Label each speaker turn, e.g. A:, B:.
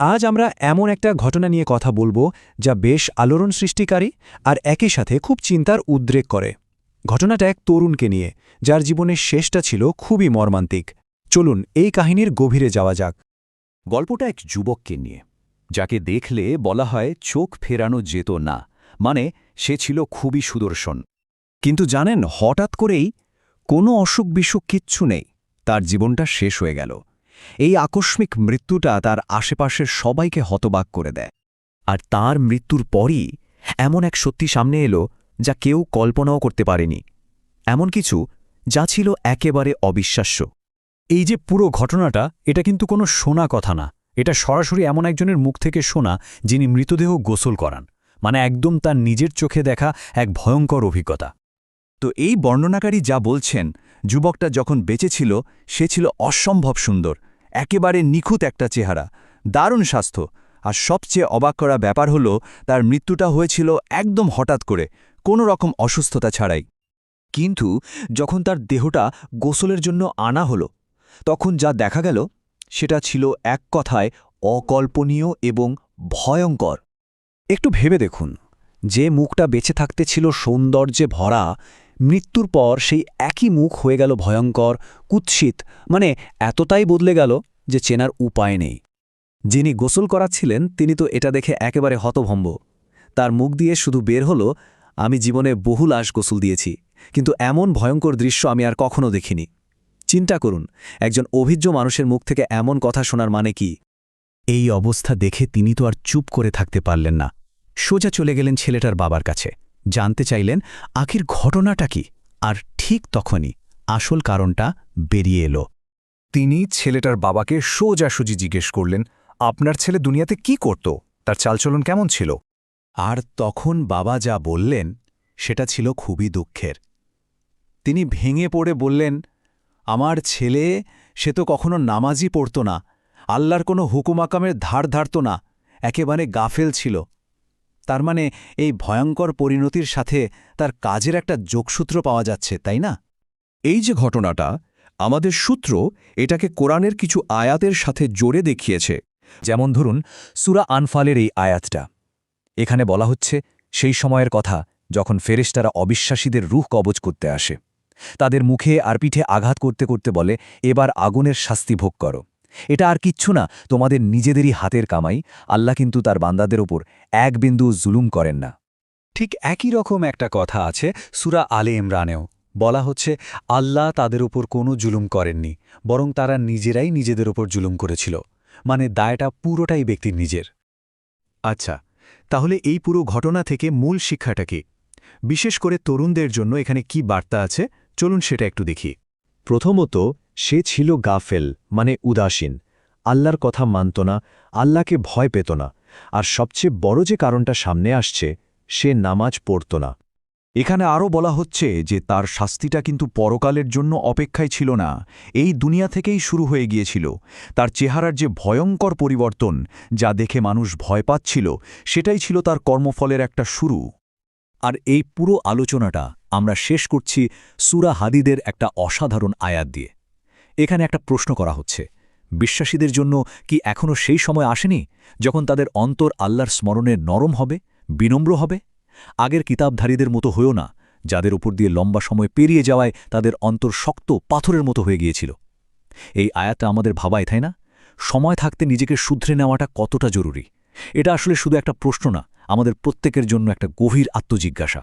A: আজ আমরা এমন একটা ঘটনা নিয়ে কথা বলবো যা বেশ আলোড়ন সৃষ্টিকারী আর একই সাথে খুব চিন্তার উদ্রেক করে। ঘটনাটা এক তরুণকে নিয়ে, যার জীবনের শেষটা ছিল খুবই মর্মান্তিক। চলুন এই কাহিনীর গভীরে যাওয়া যাক।
B: গল্পটা এক যুবককে নিয়ে, যাকে দেখলে বলা হয় চোখ ফেরানো যেত না, মানে সে ছিল খুবই সুদর্শন। কিন্তু জানেন, হঠাৎ করেই কোনো অসুখ বিসুখ কিচ্ছু নেই, তার জীবনটা শেষ হয়ে গেল। এই আকস্মিক মৃত্যুটা তার আশেপাশের সবাইকে হতবাক করে দেয়। আর তার মৃত্যুর পরই এমন এক সত্যি সামনে এলো যা কেউ কল্পনাও করতে পারেনি, এমন কিছু যা ছিল একেবারে অবিশ্বাস্য।
C: এই যে পুরো ঘটনাটা, এটা কিন্তু কোনো শোনা কথা না। এটা সরাসরি এমন একজনের মুখ থেকে শোনা, যিনি মৃতদেহ গোসল করান, মানে একদম তার নিজের চোখে দেখা এক ভয়ঙ্কর অভিজ্ঞতা।
B: তো এই বর্ণনাকারী যা বলছেন, যুবকটা যখন বেঁচে ছিল সে ছিল অসম্ভব সুন্দর, একেবারে নিখুঁত একটা চেহারা, দারুণ স্বাস্থ্য, আর সবচেয়ে অবাক করা ব্যাপার হলো তার মৃত্যুটা হয়েছিল একদম হঠাৎ করে, কোনো রকম অসুস্থতা ছাড়াই। কিন্তু যখন তার দেহটা গোসলের জন্য আনা হলো, তখন যা দেখা গেল সেটা ছিল এক কথায় অকল্পনীয় এবং ভয়ঙ্কর।
A: একটু ভেবে দেখুন, যে মুখটা বেঁচে থাকতে ছিল সৌন্দর্যে ভরা, মৃত্যুর পর সেই একই মুখ হয়ে গেল ভয়ঙ্কর, কুৎসিত, মানে এতটাই বদলে গেল যে চেনার উপায় নেই। যিনি গোসল করাচ্ছিলেন তিনি তো এটা দেখে একেবারে হতভম্ব। তার মুখ দিয়ে শুধু বের হলো, আমি জীবনে বহু লাশ গোসল দিয়েছি, কিন্তু এমন ভয়ঙ্কর দৃশ্য আমি আর কখনো দেখিনি। চিন্তা করুন, একজন অভিজ্ঞ মানুষের মুখ থেকে এমন কথা শোনার মানে কি?
C: এই অবস্থা দেখে তিনি তো আর চুপ করে থাকতে পারলেন না। সোজা চলে গেলেন ছেলেটার বাবার কাছে, জানতে চাইলেন আখির ঘটনাটা কি। আর ঠিক তখনই আসল কারণটা বেরিয়ে এলো।
D: তিনি ছেলেটার বাবাকে সোজাসুজি জিজ্ঞেস করলেন, আপনার ছেলে দুনিয়াতে কি করত, তার চালচলন কেমন ছিল?
A: আর তখন বাবা যা বললেন সেটা ছিল খুবই দুঃখের। তিনি ভেঙে পড়ে বললেন, আমার ছেলে, সে তো কখনো নামাজই পড়ত না, আল্লাহর কোনো হুকুমাকামের ধার ধারত না, একেবারে গাফেল ছিল। তার মানে এই ভয়ঙ্কর পরিণতির সাথে তার কাজের একটা যোগসূত্র পাওয়া যাচ্ছে, তাই না?
B: এই যে ঘটনাটা, আমাদের সূত্র এটাকে কোরআনের কিছু আয়াতের সাথে জোরে দেখিয়েছে।
C: যেমন ধরুন সূরা আনফালের এই আয়াতটা। এখানে বলা হচ্ছে সেই সময়ের কথা যখন ফেরেশতারা অবিশ্বাসীদের রূহ কবজ করতে আসে। তাদের মুখে আর পিঠে আঘাত করতে করতে বলে, এবার আগুনের শাস্তি ভোগ করো। এটা আর কিচ্ছু না, তোমাদের নিজেদেরই হাতের কামাই। আল্লাহ কিন্তু তার বান্দাদের ওপর এক বিন্দু জুলুম করেন না। ঠিক একই রকম একটা কথা আছে সূরা আলে ইমরানেও। বলা হচ্ছে আল্লাহ তাদের ওপর কোনো জুলুম করেননি, বরং তারা নিজেরাই নিজেদের ওপর জুলুম করেছিল। মানে দায়টা পুরোটাই ব্যক্তির নিজের।
A: আচ্ছা, তাহলে এই পুরো ঘটনা থেকে মূল শিক্ষাটা কি? বিশেষ করে তরুণদের জন্য এখানে কি বার্তা আছে, চলুন সেটা একটু দেখি। প্রথমত, সে ছিল গাফেল, মানে উদাসীন, আল্লাহর কথা মানত না, আল্লাহকে ভয় পেত না। আর সবচেয়ে বড় যে কারণটা সামনে আসছে, সে নামাজ পড়ত না।
B: এখানে আরও বলা হচ্ছে যে তার শাস্তিটা কিন্তু পরকালের জন্য অপেক্ষায় ছিল না, এই দুনিয়া থেকেই শুরু হয়ে গিয়েছিল। তার চেহারার যে ভয়ঙ্কর পরিবর্তন, যা দেখে মানুষ ভয় পাচ্ছিল, সেটাই ছিল তার কর্মফলের একটা শুরু।
C: আর এই পুরো আলোচনাটা আমরা শেষ করছি সূরা হাদীদের একটা অসাধারণ আয়াত দিয়ে। এখানে একটা প্রশ্ন করা হচ্ছে, বিশ্বাসীদের জন্য কি এখনও সেই সময় আসেনি যখন তাদের অন্তর আল্লাহর স্মরণে নরম হবে, বিনম্র হবে? আগের কিতাবধারীদের মতো হয়েও না, যাদের উপর দিয়ে লম্বা সময় পেরিয়ে যাওয়ায় তাদের অন্তর শক্ত পাথরের মতো হয়ে গিয়েছিল। এই আয়াতটা আমাদের ভাবায়, তাই না? সময় থাকতে নিজেকে শুধরে নেওয়াটা কতটা জরুরি। এটা আসলে শুধু একটা প্রশ্ন না, আমাদের প্রত্যেকের জন্য একটা গভীর আত্মজিজ্ঞাসা।